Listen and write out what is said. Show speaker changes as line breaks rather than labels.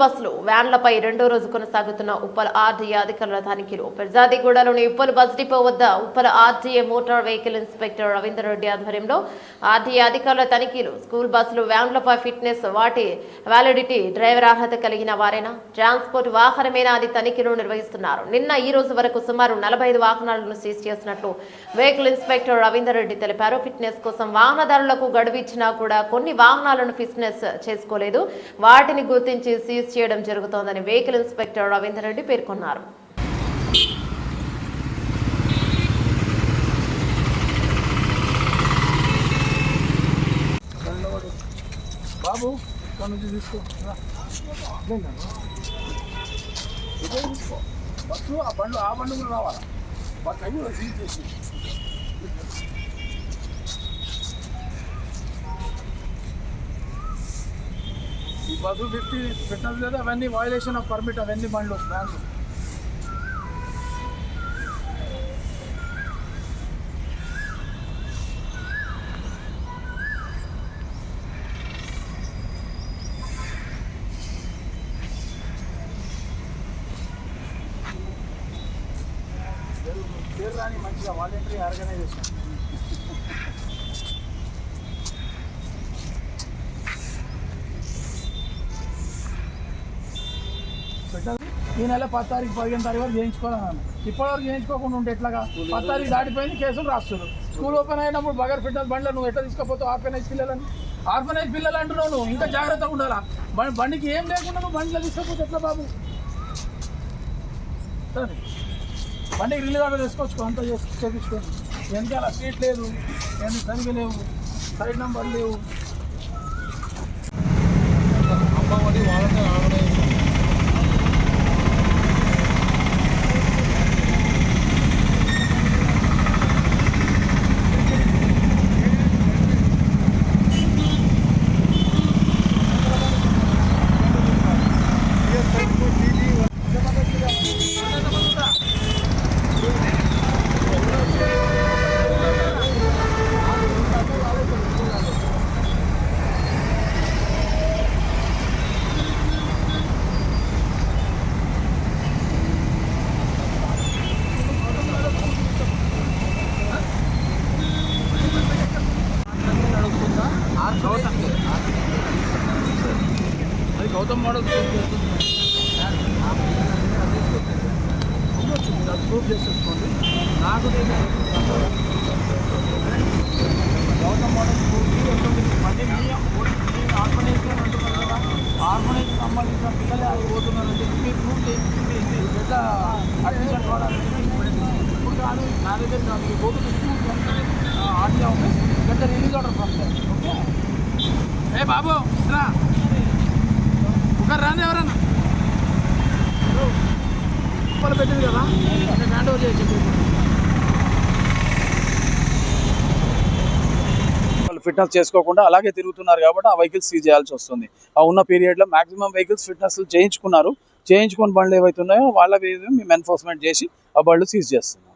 బస్సులు వ్యాన్లపై రెండో రోజు కొనసాగుతున్న ఉప్పల్ ఆర్డీఏ అధికారుల తనిఖీలు. పెర్జాదిగూడలోని ఉప్పల్ బస్ డిపో వద్ద Uppal RDA motor vehicle inspector Ravinder Reddy ఆధ్వర్యంలో ఆర్డీఏ అధికారుల తనిఖీలు. స్కూల్ బస్సులు వ్యాన్లపై ఫిట్నెస్, వాటి వ్యాలిడిటీ, డ్రైవర్ అర్హత కలిగిన వారైనా, ట్రాన్స్పోర్ట్ వాహనమేనా అని తనిఖీలు నిర్వహిస్తున్నారు. నిన్న ఈ రోజు వరకు సుమారు 45 వాహనాలను సీజ్ చేసినట్లు వెహికల్ ఇన్స్పెక్టర్ రవీందర్ రెడ్డి తెలిపారు. ఫిట్నెస్ కోసం వాహనదారులకు గడువు ఇచ్చినా కూడా కొన్ని వాహనాలను ఫిట్నెస్ చేసుకోలేదు. వాటిని గుర్తించి సీజ్ చేయడం జరుగుతోందని వెహికల్ ఇన్స్పెక్టర్ రవీందర్ రెడ్డి పేర్కొన్నారు.
బాబు బస్సు ఆ బండ్లు కూడా రావాలా బట్ అవి కూడా సీజ్ చేసి ఈ బస్సు 50 ఫిట్నెస్ లేదా అవన్నీ వయలేషన్ ఆఫ్ పర్మిట్ అవన్నీ బండ్లు వ్యాన్లు. పేరు రాని మంచిగా వాలంటరీ ఆర్గనైజేషన్. ఈ నెల 10 తారీఖు 15 తారీఖు వరకు చేయించుకోవాలన్నాను. ఇప్పటివరకు చేయించుకోకుండా ఉంటే ఎట్లాగా? 10 తారీఖు దాటిపోయింది, కేసులు రాస్తున్నారు. స్కూల్ ఓపెన్ అయినప్పుడు బగర్ ఫిట్నెస్ బండ్లు నువ్వు ఎట్లా తీసుకపోతావు? ఆర్ఫనైజ్ పిల్లలు అంటున్నావు. నువ్వు ఇంకా జాగ్రత్తగా ఉండాలా. బండికి ఏం లేకుండా నువ్వు బండిలో తీసుకపోతే ఎట్లా బాబు? సరే, బండికి రిలీజ్ ఆర్డర్ వేసుకోవచ్చు, అంతా చేయించుకోండి. వెనకాల సీట్ లేదు, ఏమి సరిగ్గా లేవు, సైడ్ నెంబర్ లేవు. అమ్మఒడి వాళ్ళని ఆర్గనైజేషన్ గౌతమ్ మోడల్ ప్రూవ్ చేసేసుకోండి. నాకు గౌతమ్ మోడల్ మళ్ళీ మీ ఆర్గనైజేషన్ అంటున్నారు కదా, ఆర్గనైజేషన్ సంబంధించిన పిల్లలే అది పోతున్నారంటే మీరు ప్రూవ్ చేయించింది పెద్ద అడ్మిషన్ వాడాలంటే ఇప్పుడు కాదు. నా దగ్గర కాదు, పోతుంది ఆర్టీఆ ఆఫీస్ పెద్ద release order from that. Okay, ఏ బాబు రా రాండి, ఎవరన్నా ఉప్పలు పెట్టింది కదా, నేను హ్యాండ్ ఓవర్ చేసి వాళ్ళు ఫిట్నెస్ చేసుకోకుండా అలాగే తిరుగుతున్నారు కాబట్టి ఆ వెహికల్స్ సీజ్ చేయాల్సి వస్తుంది. ఆ ఉన్న పీరియడ్లో మాక్సిమం వెహికల్స్ ఫిట్నెస్ చేయించుకుని బండ్లు ఏవైతే ఉన్నాయో వాళ్ళ మీద మేము ఎన్ఫోర్స్మెంట్ చేసి ఆ బళ్ళు సీజ్ చేస్తున్నాం.